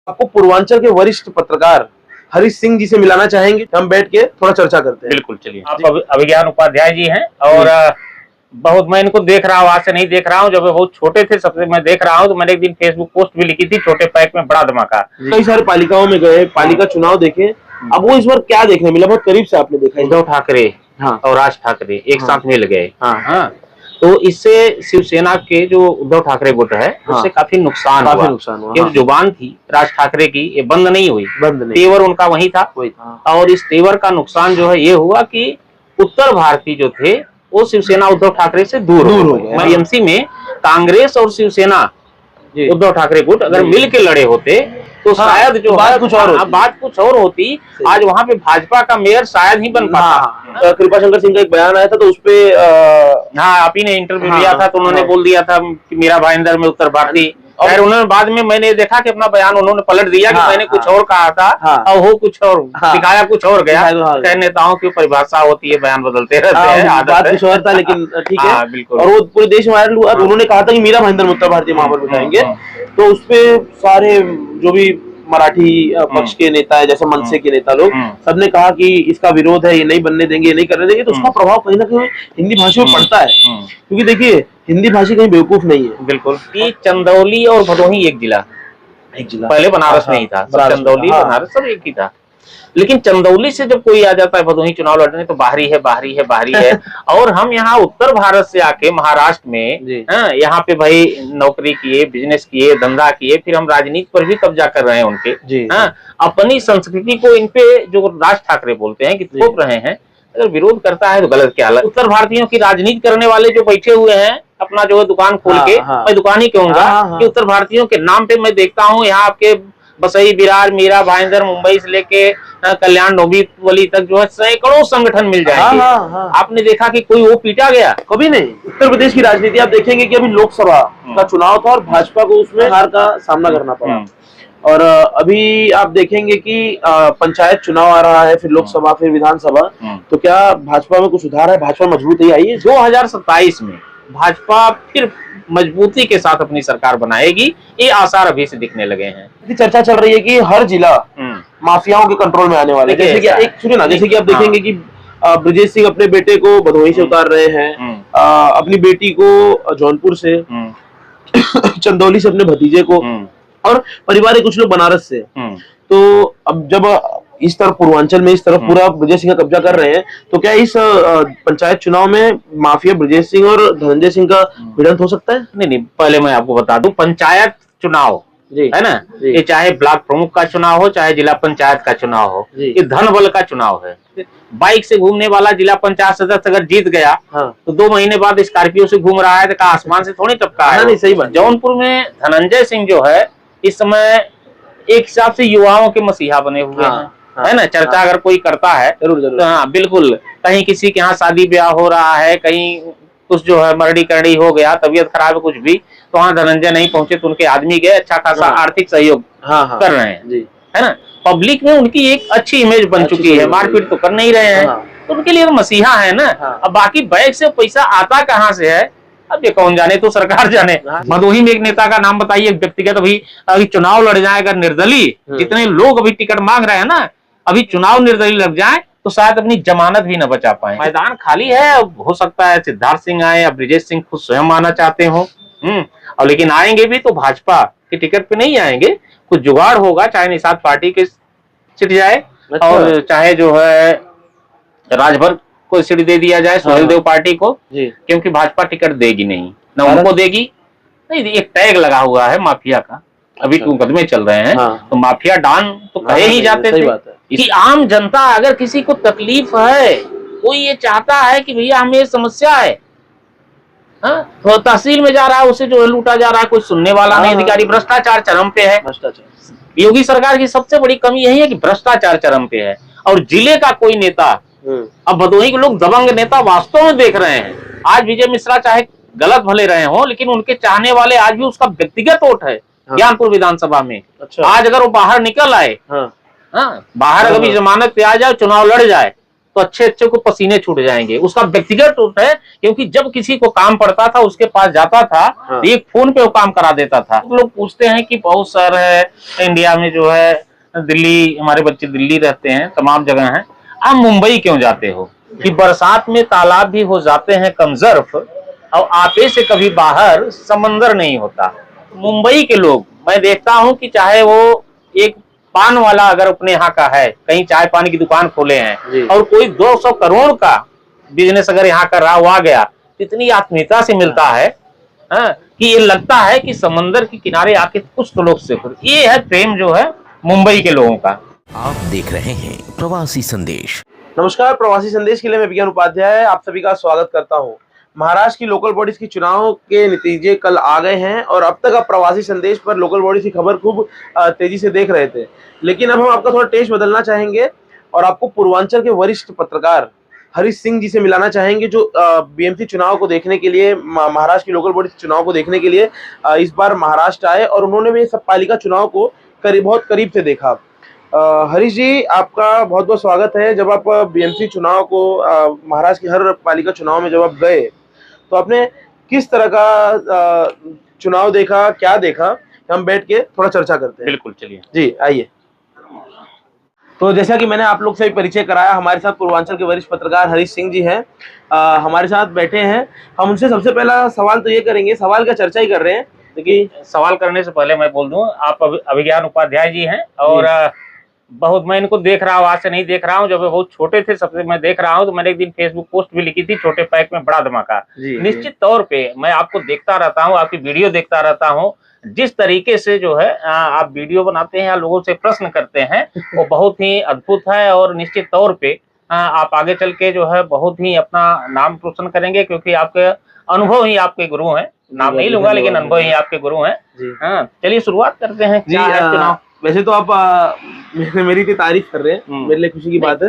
आपको पूर्वांचल के वरिष्ठ पत्रकार हरीश सिंह जी से मिलाना चाहेंगे। हम बैठ के थोड़ा चर्चा करते हैं। बिल्कुल, चलिए। आप अभिज्ञान उपाध्याय जी हैं और बहुत मैं इनको देख रहा हूँ, आज से नहीं देख रहा हूँ, जब वे बहुत छोटे थे सबसे मैं देख रहा हूँ। तो मैंने एक दिन फेसबुक पोस्ट भी लिखी थी, छोटे पैक में बड़ा धमाका। कई सारे पालिकाओं में गए, पालिका चुनाव देखे, अब वो इस बार क्या देखने मिला, बहुत करीब से आपने देखा। उद्धव ठाकरे और राज ठाकरे एक साथ मिल गए। तो इससे शिवसेना के जो उद्धव ठाकरे गुट है उससे काफी नुकसान हुआ। क्योंकि जुबान थी राज ठाकरे की, ये बंद नहीं हुई, तेवर उनका वही था। और इस तेवर का नुकसान जो है ये हुआ कि उत्तर भारतीय जो थे वो शिवसेना उद्धव ठाकरे से दूर हो गए। टीएमसी में कांग्रेस और शिवसेना उद्धव ठाकरे गुट अगर मिल के लड़े होते तो शायद जो बात कुछ और होती। आज वहाँ पे भाजपा का मेयर शायद ही बन पाता। कृपाशंकर सिंह का एक बयान आया था तो उसपे आप ही ने इंटरव्यू लिया था तो उन्होंने बोल दिया था कि मेरा भाईंदर में उत्तर भारतीय। और उन्होंने बाद में मैंने देखा कि अपना बयान उन्होंने पलट दिया कि मैंने कुछ और कहा था और वो कुछ और दिखाया, कुछ और गया। कई नेताओं की परिभाषा होती है, बयान बदलते रहते हैं। बात कुछ और था लेकिन ठीक है, बिल्कुल। और वो पूरे देश में वायरल हुआ। उन्होंने कहा था कि मेरा भाईंदर में उत्तर भारतीय वहां पर बिठाएंगे। तो उसपे सारे जो भी मराठी पक्ष के नेता है, जैसे मनसे के नेता लोग, सबने कहा कि इसका विरोध है, ये नहीं बनने देंगे, ये नहीं करने देंगे। तो उसका प्रभाव कहीं ना कहीं हिंदी भाषी में पड़ता है, क्योंकि देखिए हिंदी भाषी कहीं बेवकूफ नहीं है। बिल्कुल। कि चंदौली और भदोही एक जिला पहले बनारस नहीं था, चंदौली बनारस सब एक ही था। लेकिन चंदौली से जब कोई आ जाता है भदोही चुनाव लड़ने तो बाहरी है, बाहरी है, बाहरी है। और हम यहाँ उत्तर भारत से आके महाराष्ट्र में यहाँ पे भाई नौकरी किए, बिजनेस किए, धंधा किए, फिर हम राजनीति पर भी कब्जा कर रहे हैं उनके। अपनी संस्कृति को इन पे जो राज ठाकरे बोलते हैं कि थोप रहे हैं। अगर विरोध करता है तो गलत क्या है। उत्तर भारतीयों की राजनीति करने वाले जो बैठे हुए हैं अपना जो है दुकान खोल के, मैं दुकान ही कहूंगा कि उत्तर भारतीयों के नाम पे मैं देखता हूँ यहाँ आपके बसई, बिरार, मीरा, भाईंदर, मुंबई से लेके कल्याण, डोंबिवली तक जो है सैकड़ों संगठन मिल जाएंगे। आपने देखा कि कोई वो पीटा गया? कभी नहीं। उत्तर प्रदेश की राजनीति आप देखेंगे कि अभी लोकसभा का चुनाव था और भाजपा को उसमें हार का सामना करना पड़ा। और अभी आप देखेंगे कि पंचायत चुनाव आ रहा है, फिर लोकसभा, फिर विधानसभा। तो क्या भाजपा में कुछ सुधार है? भाजपा मजबूत ही आई है। 2027 में भाजपा फिर मजबूती के साथ अपनी सरकार बनाएगी, ये आसार अभी से दिखने लगे हैं। चर्चा चल रही है कि हर जिला माफियाओं के कंट्रोल में आने वाले हैं। जैसे कि एक सुनिए ना, जैसे कि आप देखेंगे कि ब्रजेश सिंह अपने बेटे को भदोही से उतार रहे हैं, अपनी बेटी को जौनपुर से, चंदौली से अपने भतीजे को, और परिवार के कुछ लोग बनारस से। तो अब जब इस तरफ पूर्वांचल में इस तरफ पूरा ब्रजेश सिंह का कब्जा कर रहे हैं, तो क्या इस पंचायत चुनाव में माफिया ब्रजेश सिंह और धनंजय सिंह का भिड़ंत हो सकता है? नहीं, पहले मैं आपको बता दूं, पंचायत चुनाव है ना, ये चाहे ब्लॉक प्रमुख का चुनाव हो, चाहे जिला पंचायत का चुनाव हो, ये धन बल का चुनाव है। बाइक से घूमने वाला जिला पंचायत सदस्य अगर जीत गया तो 2 महीने बाद स्कॉर्पियो से घूम रहा है तो आसमान से थोड़ी टपका है। नहीं, सही बात। जौनपुर में धनंजय सिंह जो है इस समय एक हिसाब से युवाओं के मसीहा बने हुए हैं, है ना। चर्चा अगर कोई करता है तो हाँ बिल्कुल, कहीं किसी के यहाँ शादी ब्याह हो रहा है, कहीं कुछ जो है मरड़ी करड़ी हो गया, तबीयत खराब है, कुछ भी, तो वहाँ धनंजय नहीं पहुंचे तो उनके आदमी गए, अच्छा खासा आर्थिक सहयोग कर रहे हैं, है ना। पब्लिक में उनकी एक अच्छी इमेज बन चुकी है, मारपीट तो कर नहीं रहे हैं, तो उनके लिए मसीहा है ना। अब बाकी बैग से पैसा आता कहाँ से है अब ये कौन जाने, तो सरकार जाने। भदोही में एक नेता का नाम बताइए व्यक्तिगत, अभी चुनाव लड़ जाएगा निर्दलीय, जितने लोग अभी टिकट मांग रहे हैं ना, अभी चुनाव निर्दलीय लग जाए तो शायद अपनी जमानत भी न बचा पाए। मैदान खाली है, हो सकता है सिद्धार्थ सिंह आए या ब्रजेश सिंह खुद स्वयं आना चाहते हो, और लेकिन आएंगे भी तो भाजपा के टिकट पे नहीं आएंगे, कुछ जुगाड़ होगा, चाहे निषाद पार्टी के सीट जाए और चाहे जो है राजभर को सीट दे दिया जाए सुहेल देव पार्टी को, क्योंकि भाजपा टिकट देगी नहीं, न उनको देगी। नहीं, एक टैग लगा हुआ है माफिया का, अभी मुकदमे चल रहे हैं तो माफिया डॉन तो कहे ही जाते थे कि आम जनता अगर किसी को तकलीफ है, कोई ये चाहता है कि भैया हमें समस्या है, तो तहसील में जा रहा है, उसे जो है लूटा जा रहा है, कोई सुनने वाला नहीं, अधिकारी, भ्रष्टाचार चरम पे है। योगी सरकार की सबसे बड़ी कमी यही है कि भ्रष्टाचार चरम पे है। और जिले का कोई नेता, अब भदोही के लोग दबंग नेता वास्तव में देख रहे हैं। आज विजय मिश्रा चाहे गलत भले रहे हो, लेकिन उनके चाहने वाले आज भी उसका व्यक्तिगत वोट है ज्ञानपुर विधानसभा में। आज अगर वो बाहर निकल आए, बाहर अगर जमानत पे आ जाए, चुनाव लड़ जाए, तो अच्छे अच्छे को पसीने छूट जाएंगे। उसका व्यक्तिगत है, क्योंकि जब किसी को काम पड़ता था उसके पास जाता था, हाँ। एक फोन पे वो काम करा देता था। लोग पूछते हैं कि बहुत सारे है इंडिया में जो है, दिल्ली, हमारे बच्चे दिल्ली रहते हैं, तमाम जगह हैं, आप मुंबई क्यों जाते हो? कि बरसात में तालाब भी हो जाते हैं कमजर्फ, और आपे से कभी बाहर समंदर नहीं होता। मुंबई के लोग मैं देखता हूं कि चाहे वो एक पान वाला अगर अपने यहाँ का है, कहीं चाय पानी की दुकान खोले हैं, और कोई 200 करोड़ का बिजनेस अगर यहाँ कर रहा हुआ आ गया, इतनी आत्मीयता से मिलता है कि ये लगता है कि समंदर के किनारे आके कुछ तो लोग से, ये है प्रेम जो है मुंबई के लोगों का। आप देख रहे हैं प्रवासी संदेश। नमस्कार, प्रवासी संदेश के लिए मैं विज्ञान उपाध्याय आप सभी का स्वागत करता हूं। महाराष्ट्र की लोकल बॉडीज की चुनाव के नतीजे कल आ गए हैं और अब तक आप प्रवासी संदेश पर लोकल बॉडीज की खबर खूब तेजी से देख रहे थे, लेकिन अब हम आपका थोड़ा टेस्ट बदलना चाहेंगे और आपको पूर्वांचल के वरिष्ठ पत्रकार हरीश सिंह जी से मिलाना चाहेंगे, जो बीएमसी चुनाव को देखने के लिए, महाराष्ट्र की लोकल बॉडीज चुनाव को देखने के लिए इस बार महाराष्ट्र आए और उन्होंने भी सब पालिका चुनाव को बहुत करीब से देखा। हरीश जी, आपका बहुत बहुत स्वागत है। जब आप बीएमसी चुनाव को, महाराष्ट्र की हर पालिका चुनाव में जब आप गए, तो आपने किस तरह का चुनाव देखा, क्या देखा? हम बैठ के थोड़ा चर्चा करते हैं। बिल्कुल, चलिए जी, आइए। तो जैसा कि मैंने आप लोग से परिचय कराया, हमारे साथ पूर्वांचल के वरिष्ठ पत्रकार हरीश सिंह जी हैं, हमारे साथ बैठे हैं। हम उनसे सबसे पहला सवाल तो ये करेंगे, सवाल का चर्चा ही कर रहे हैं, देखिए सवाल करने से पहले मैं बोल दूं, आप अभिज्ञान उपाध्याय जी हैं और बहुत, मैं इनको देख रहा हूँ, आज से नहीं देख रहा हूँ, जब वे बहुत छोटे थे सबसे मैं देख रहा हूँ। तो मैंने एक दिन फेसबुक पोस्ट भी लिखी थी, छोटे पैक में बड़ा धमाका। निश्चित तौर पे मैं आपको देखता रहता हूँ, आपकी वीडियो देखता रहता हूँ, जिस तरीके से जो है आप वीडियो बनाते हैं या लोगों से प्रश्न करते हैं, वो बहुत ही अद्भुत है। और निश्चित तौर पे आप आगे चल के जो है बहुत ही अपना नाम रोशन करेंगे, क्योंकि आपके अनुभव ही आपके गुरु हैं। नाम नहीं लूंगा, लेकिन अनुभव ही आपके गुरु हैं। चलिए शुरुआत करते हैं। क्या है चुनाव? वैसे तो आप मेरी इतनी तारीफ कर रहे हैं, मेरे लिए खुशी की बात है।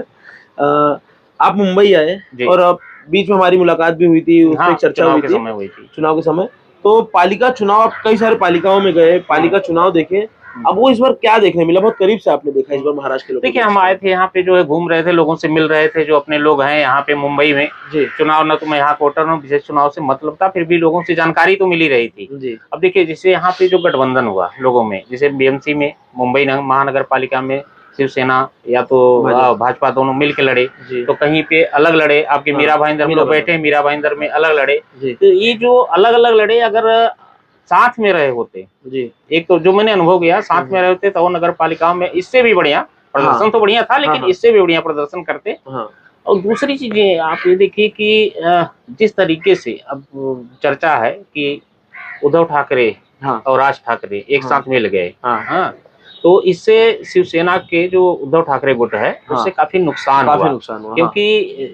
आप मुंबई आए और बीच में हमारी मुलाकात भी हुई थी, उस पर चर्चा हुई थी चुनाव के समय। तो पालिका चुनाव, आप कई सारे पालिकाओं में गए, पालिका चुनाव देखे, अब वो इस बार क्या देखने मिला? बहुत करीब से आपने देखा इस बार महाराष्ट्र के लोग। देखिए, हम आए थे यहाँ पे, जो है घूम रहे थे, लोगों से मिल रहे थे, जो अपने लोग हैं यहाँ पे मुंबई में। चुनाव न तो मैं यहाँ वोटर हूँ, विशेष चुनाव से मतलब था, फिर भी लोगों से जानकारी तो मिली रही थी। अब देखिए, जैसे यहाँ पे जो गठबंधन हुआ लोगों में, जैसे बीएमसी में, मुंबई महानगर पालिका में शिवसेना या तो भाजपा दोनों मिल के लड़े, तो कहीं पे अलग लड़े। आपके मीरा भाईंदर में बैठे, मीरा भाईंदर में अलग लड़े। तो ये जो अलग अलग लड़े, अगर साथ में रहे होते, एक तो जो मैंने अनुभव किया, साथ में रहे होते, तो नगर पालिकाओं में इससे भी बढ़िया प्रदर्शन तो बढ़िया था, लेकिन इससे भी बढ़िया प्रदर्शन करते। और दूसरी चीजें आप ये देखिए कि जिस तरीके से अब चर्चा है कि उद्धव ठाकरे और राज ठाकरे एक साथ मिल गए, तो इससे शिवसेना के जो उद्धव ठाकरे गुट है, उससे काफी नुकसान हुआ। क्योंकि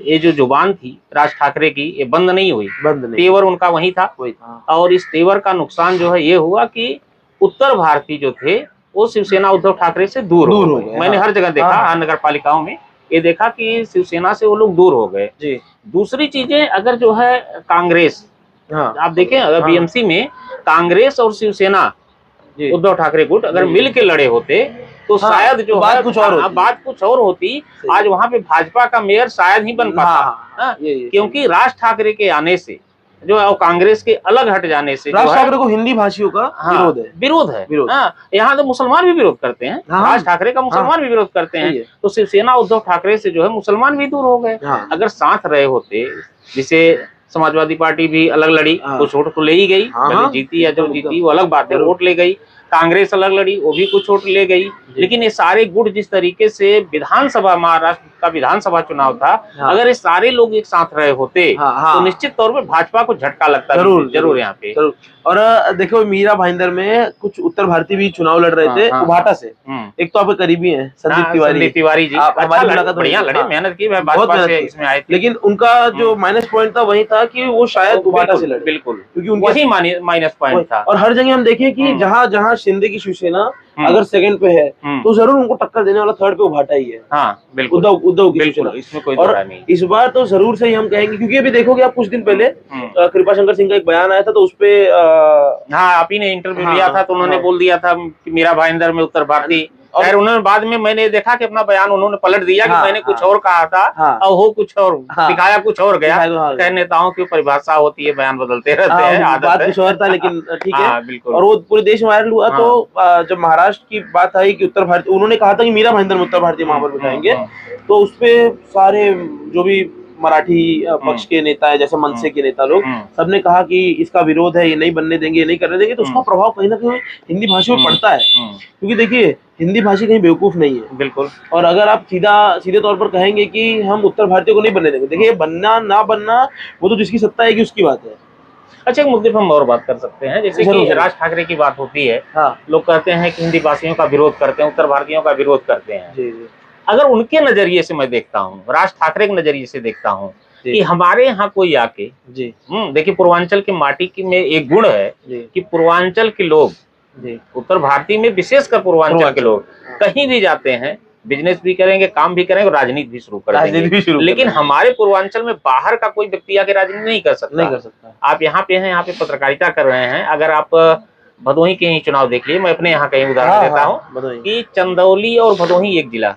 ये जो जुबान थी राज ठाकरे की, ये बंद नहीं हुई, तेवर उनका वही था। और इस तेवर का नुकसान जो है ये हुआ कि उत्तर भारतीय जो थे वो शिवसेना उद्धव ठाकरे से दूर हो गए। मैंने हर जगह देखा, नगर पालिकाओं में ये देखा कि शिवसेना से वो लोग दूर हो गए। दूसरी चीजें, अगर जो है कांग्रेस, आप देखें, अगर बीएमसी में कांग्रेस और शिवसेना उद्धव ठाकरे गुट अगर मिल के लड़े होते, तो शायद जो बात कुछ और होती। आज वहां पे भाजपा का मेयर शायद ही बन पाता, क्योंकि राज ठाकरे के आने से जो है, कांग्रेस के अलग हट जाने से, राज ठाकरे को हिंदी भाषियों का विरोध है। यहाँ तो मुसलमान भी विरोध करते हैं, राज ठाकरे का मुसलमान भी विरोध करते हैं। तो शिवसेना उद्धव ठाकरे से जो है मुसलमान भी दूर हो गए। अगर साथ रहे होते, जिसे समाजवादी पार्टी भी अलग लड़ी, कुछ वोट तो ले ही गई, जीती या जो जीती वो अलग बात है, वोट ले गई। कांग्रेस अलग लड़ी, वो भी कुछ वोट ले गई। लेकिन ये सारे गुट जिस तरीके से विधानसभा, महाराष्ट्र का विधानसभा चुनाव था, अगर ये सारे लोग एक साथ रहे होते, तो निश्चित तौर पे भाजपा को झटका लगता। जरूर यहाँ पे। और देखो, मीरा भाईंदर में कुछ उत्तर भारतीय भी चुनाव लड़ रहे थे उभाटा से। एक तो आपके करीबी हैं संदीप तिवारी जी, हमारी मुलाकात बढ़िया लड़े, मेहनत की, भाजपा से इसमें आए थे। लेकिन उनका जो माइनस पॉइंट था वही था कि वो शायद उभाटा से लड़े। बिल्कुल, क्योंकि वही माइनस पॉइंट था। और हर जगह हम देखें कि जहाँ जहाँ शिंदे की शिवसेना अगर सेकंड पे है, तो जरूर उनको टक्कर देने वाला थर्ड पे उभाटा ही है। बिल्कुल, उद्धव की शिवसेना, इसमें कोई और नहीं। इस बार तो जरूर से ही हम कहेंगे, क्योंकि अभी देखोगे आप, कुछ दिन पहले कृपा शंकर सिंह का एक बयान आया था, तो उसपे आप ही ने इंटरव्यू लिया था, तो उन्होंने बोल दिया था कि मीरा भाईंदर में उत्तर भारतीय खैर उन्होंने बाद में मैंने देखा कि अपना बयान उन्होंने पलट दिया कि मैंने कुछ और कहा था और हो कुछ और दिखाया कुछ और गया। खैर नेताओं की परिभाषा होती है, बयान बदलते रहते हैं, बात कुछ और था लेकिन ठीक है। बिल्कुल। और वो पूरे देश में वायरल हुआ। तो जब महाराष्ट्र की बात आई कि उत्तर भारतीय, उन्होंने कहा था कि मीरा भाईंदर उत्तर भारतीय वहां पर बिठाएंगे, तो उसपे सारे जो भी मराठी पक्ष के नेता है, जैसे मनसे के नेता लोग, सबने कहा कि इसका विरोध है, ये नहीं बनने देंगे, ये नहीं करने देंगे। तो उसका प्रभाव कहीं ना कहीं हिंदी भाषा में पड़ता है, क्योंकि देखिए हिंदी भाषी कहीं बेवकूफ नहीं है। बिल्कुल। और अगर आप सीधे तौर पर कहेंगे कि हम उत्तर भारतीय को नहीं बनने देंगे, देखिए बनना ना बनना वो तो जिसकी सत्ता है कि उसकी बात है। अच्छा, एक मुद्दे पर हम और बात कर सकते हैं, जैसे कि राज ठाकरे की बात होती है। लोग कहते हैं कि हिंदी भाषियों का विरोध करते हैं, उत्तर भारतीयों का विरोध करते हैं। जी जी। अगर उनके नजरिए से मैं देखता हूँ, राज ठाकरे के नजरिए से देखता हूँ कि हमारे यहाँ कोई आके जी देखिए पूर्वांचल की माटी की में एक गुण है कि पूर्वांचल के लोग, उत्तर भारतीय में विशेषकर पूर्वांचल के लोग कहीं भी जाते हैं, बिजनेस भी करेंगे, काम भी करेंगे और राजनीति भी शुरू कर देंगे। लेकिन हमारे पूर्वांचल में बाहर का कोई व्यक्ति आके राजनीति नहीं कर सकता। आप यहाँ पे हैं, यहाँ पे पत्रकारिता कर रहे हैं। अगर आप भदोही के ही चुनाव देख लीजिए, मैं अपने यहाँ का ही उदाहरण देता हूँ कि चंदौली और भदोही एक जिला,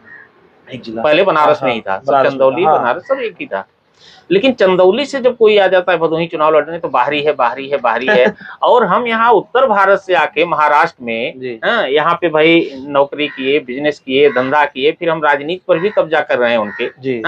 पहले बनारस में ही था, चंदौली बनारस सब एक ही था। लेकिन चंदौली से जब कोई आ जाता है भदोही चुनाव लड़ने, तो बाहरी है, बाहरी है, बाहरी है। और हम यहाँ उत्तर भारत से आके महाराष्ट्र में यहाँ पे भाई नौकरी किए, बिजनेस किए, धंधा किए, फिर हम राजनीति पर भी कब्जा कर रहे हैं उनके।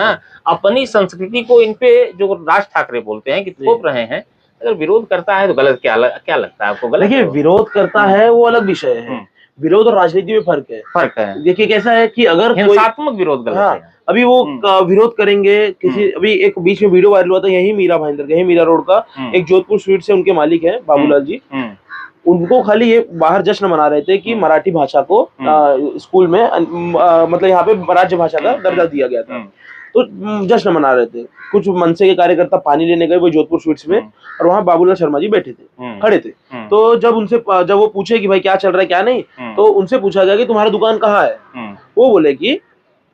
अपनी संस्कृति को इन पे जो राज ठाकरे बोलते हैं कि थोप रहे हैं। अगर विरोध करता है तो गलत क्या लगता है आपको? गलत। देखिए विरोध करता है वो अलग विषय है, विरोध और राजनीति में फर्क है। देखिए कैसा है कि अगर हिंसात्मक विरोध गलत है। अभी वो विरोध करेंगे किसी, अभी एक बीच में वीडियो वायरल हुआ था यही मीरा भाईंदर का, यही मीरा रोड का, एक जोधपुर स्वीट से उनके मालिक है बाबूलाल जी, उनको खाली ये बाहर जश्न मना रहे थे कि मराठी भाषा को स्कूल में मतलब यहाँ पे राज्य भाषा का दर्जा दिया गया था, तो जश्न मना रहे थे। कुछ मनसे के कार्यकर्ता पानी लेने गए वो जोधपुर स्वीट्स में, और वहाँ बाबूलाल शर्मा जी बैठे थे, खड़े थे। तो जब वो पूछे कि भाई क्या चल रहा है क्या नहीं, तो उनसे पूछा गया कि तुम्हारा दुकान कहाँ है। वो बोले कि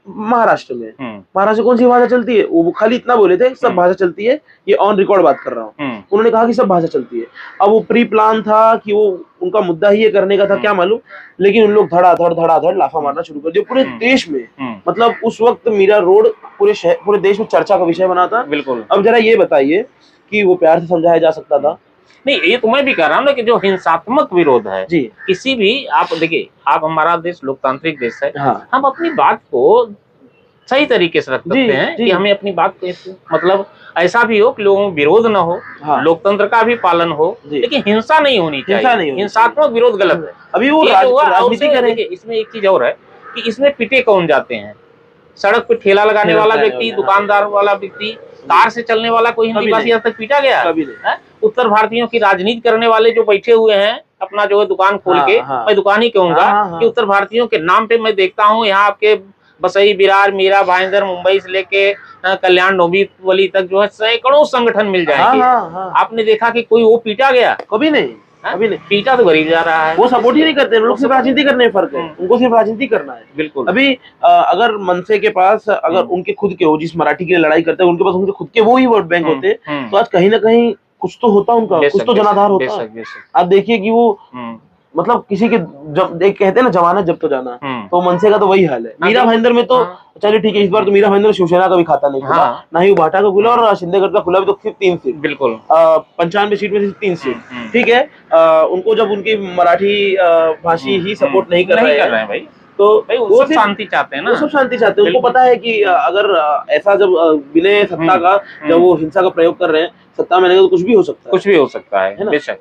महाराष्ट्र में। महाराष्ट्र कौन सी भाषा चलती है? वो खाली इतना बोले थे सब भाषा चलती है, ये ऑन रिकॉर्ड बात कर रहा हूँ। उन्होंने कहा कि सब भाषा चलती है। अब वो प्री प्लान था कि वो उनका मुद्दा ही ये करने का था, क्या मालूम, लेकिन उन लोग धड़ाधड़ लाफा मारना शुरू कर दिया पूरे देश में। मतलब उस वक्त मीरा रोड पूरे देश में चर्चा का विषय बना था। बिल्कुल। अब जरा ये बताइए कि वो प्यार से समझाया जा सकता था? नहीं, ये तो मैं भी कह रहा हूँ ना कि जो हिंसात्मक विरोध है जी, किसी भी, आप देखिए, आप हमारा देश लोकतांत्रिक देश है। हम अपनी बात को सही तरीके से रख सकते हैं कि हमें अपनी बात मतलब ऐसा भी हो कि लोगों में विरोध न हो, लोकतंत्र का भी पालन हो, लेकिन हिंसा नहीं होनी चाहिए। हिंसात्मक विरोध गलत है। अभी वो राजनीति करेंगे। इसमें एक चीज और है कि इसमें पिटे कौन जाते हैं? सड़क पे ठेला लगाने वाला व्यक्ति, दुकानदार वाला व्यक्ति, कार से चलने वाला कोई हिंदी भाषी आज तक पीटा गया? उत्तर भारतीयों की राजनीति करने वाले जो बैठे हुए हैं अपना जो है दुकान खोल के, मैं दुकान ही कहूंगा कि उत्तर भारतीयों के नाम पे मैं देखता हूँ यहाँ आपके बसई, विरार, मीरा भाईंदर, मुंबई से लेके कल्याण, डोंबिवली तक जो है सैकड़ों संगठन मिल जाएंगे। आपने देखा कि कोई वो पीटा गया? कभी नहीं, कभी नहीं। पीटा तो गरीब जा रहा है। वो सपोर्ट ही नहीं करते, लोग सिर्फ राजनीति करने में फर्क है, उनको सिर्फ राजनीति करना है। बिल्कुल। अभी अगर मनसे के पास अगर उनके खुद के हो, जिस मराठी के लिए लड़ाई करते हैं, उनके पास उनके खुद के वो ही वोट बैंक होते, तो आज कहीं ना कहीं कुछ तो होता उनका, कुछ तो जनाधार होता। आप देखिए कि वो मतलब किसी के जब कहते हैं ना जमानत जब तो जाना, तो मनसे का तो वही हाल है। मीरा भाईंदर में तो चलिए ठीक है, इस बार तो मीरा भाईंदर शिवसेना का भी खाता नहीं खुला, ना ही भाटा का खुला, और शिंदेगढ़ का खुला भी तो सिर्फ 3 सीट। बिल्कुल। 95 सीट में से 3 सीट। ठीक है, उनको जब उनकी मराठी भाषी ही सपोर्ट नहीं कर रहे हैं भाई, तो वो सब शांति चाहते हैं ना, वो सब शांति चाहते हैं। उनको पता है कि अगर ऐसा जब बिना सत्ता का जब वो हिंसा का प्रयोग कर रहे हैं, सत्ता में तो कुछ भी हो सकता है, कुछ भी हो सकता है बेशक।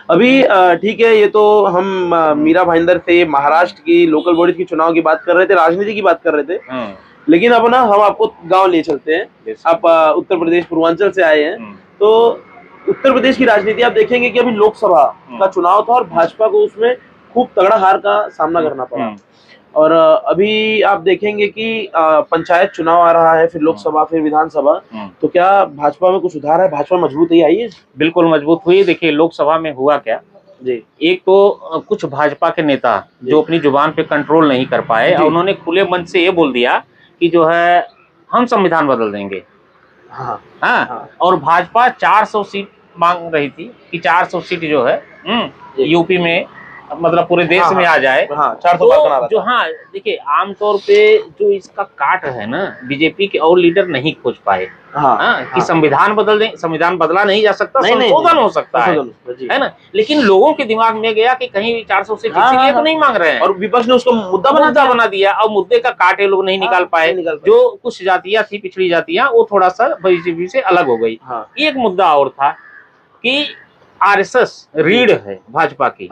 अभी ठीक है, ये तो हम मीरा भाईंदर से महाराष्ट्र की लोकल बॉडीज की चुनाव की बात कर रहे थे, राजनीति की बात कर रहे थे, लेकिन अब ना हम आपको गांव ले चलते हैं। आप उत्तर प्रदेश पूर्वांचल से आए हैं, तो उत्तर प्रदेश की राजनीति आप देखेंगे कि अभी लोकसभा का चुनाव था और भाजपा को उसमें खूब तगड़ा हार का सामना करना पड़ा। और अभी आप देखेंगे कि पंचायत चुनाव आ रहा है, फिर लोकसभा, फिर विधानसभा, तो क्या भाजपा में कुछ सुधार है? भाजपा मजबूत ही आई है? बिल्कुल मजबूत हुई। देखिए लोकसभा में हुआ क्या जी, एक तो कुछ भाजपा के नेता जो अपनी जुबान पे कंट्रोल नहीं कर पाए, उन्होंने खुले मन से ये बोल दिया कि जो है हम संविधान बदल देंगे। और भाजपा 400 सीट मांग रही थी कि 400 सीट जो है यूपी में मतलब पूरे देश में आ जाए। हाँ, 400 पार का नारा जो हाँ देखिए आमतौर पे जो इसका काट है ना, बीजेपी के और लीडर नहीं खोज पाए। कि संविधान बदल दें, संविधान बदला नहीं जा सकता, संशोधन हो सकता है ना, लेकिन लोगों के दिमाग में गया कि कहीं 400 से इसीलिए तो नहीं मांग रहे हैं, और विपक्ष ने उसको मुद्दा बना दिया। और मुद्दे का काट ये लोग नहीं निकाल पाए। जो कुछ जातियां थी, पिछड़ी जातियां, वो थोड़ा सा बीजेपी से अलग हो गई। एक मुद्दा और था कि आरएसएस रीढ़ है भाजपा की।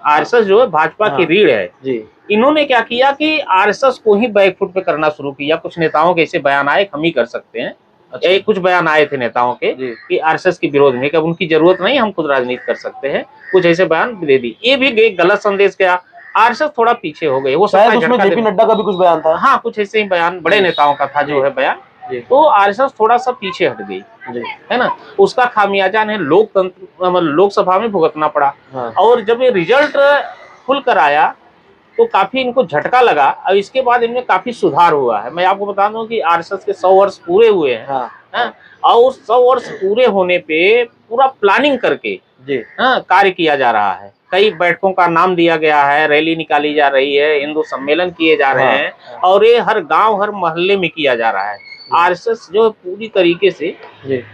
आरएसएस जो है भाजपा की रीढ़ है जी। इन्होंने क्या किया कि आरएसएस को ही बैकफुट पे करना शुरू किया। कुछ नेताओं के ऐसे बयान आए, हम ही कर सकते हैं। अच्छा। कुछ बयान आए थे नेताओं के कि आरएसएस के विरोध में, कि अब उनकी जरूरत नहीं, हम खुद राजनीति कर सकते हैं। कुछ ऐसे बयान दे दी। ये भी एक गलत संदेश गया। आरएसएस थोड़ा पीछे हो गई। वो शायद उसमें जेपी नड्डा का भी कुछ बयान था। हाँ, कुछ ऐसे ही बयान बड़े नेताओं का था जो है बयान। तो आरएसएस थोड़ा सा पीछे हट गई, है ना। उसका खामियाजा ने लोकतंत्र लोकसभा में भुगतना पड़ा। और जब ये रिजल्ट खुलकर आया तो काफी इनको झटका लगा। और इसके बाद इनमें काफी सुधार हुआ है। मैं आपको बता दूं कि आरएसएस के 100 वर्ष पूरे हुए हैं। और 100 वर्ष पूरे होने पे पूरा प्लानिंग करके कार्य किया जा रहा है। कई बैठकों का नाम दिया गया है, रैली निकाली जा रही है, हिंदू सम्मेलन किए जा रहे हैं, और ये हर गांव हर मोहल्ले में किया जा रहा है। आरएसएस जो पूरी तरीके से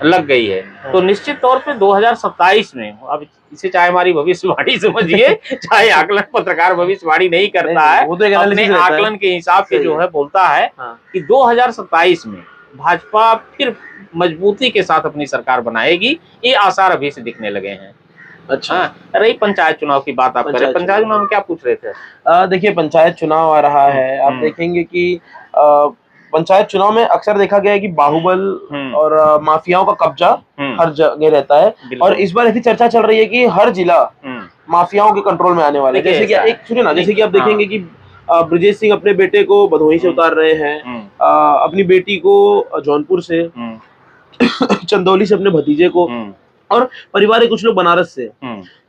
लग गई है। तो निश्चित तौर पे 2027 में, अब इसे चाहे हमारी भविष्यवाणी समझिए, चाहे आकलन पत्रकार भविष्यवाणी नहीं करता है, वो तो अपने आकलन के हिसाब से जो है बोलता है कि 2027 में भाजपा फिर मजबूती के साथ अपनी सरकार बनाएगी। ये आसार अभी से दिखने लगे हैं। अच्छा, रही पंचायत चुनाव की बात, आप करें पंचायत चुनाव में क्या पूछ रहे थे? देखिए पंचायत चुनाव आ रहा है। आप देखेंगे कि पंचायत चुनाव में अक्सर देखा गया है कि बाहुबल और माफियाओं का कब्जा हर जगह रहता है। और इस बार ऐसी चर्चा चल रही है कि हर जिला माफियाओं के कंट्रोल में आने वाला है। जैसे कि एक सुनिए ना, जैसे कि आप देखेंगे कि ब्रजेश सिंह अपने बेटे को भदोही से उतार रहे हैं, अपनी बेटी को जौनपुर से, चंदौली से अपने भतीजे को, और परिवार के कुछ लोग बनारस से।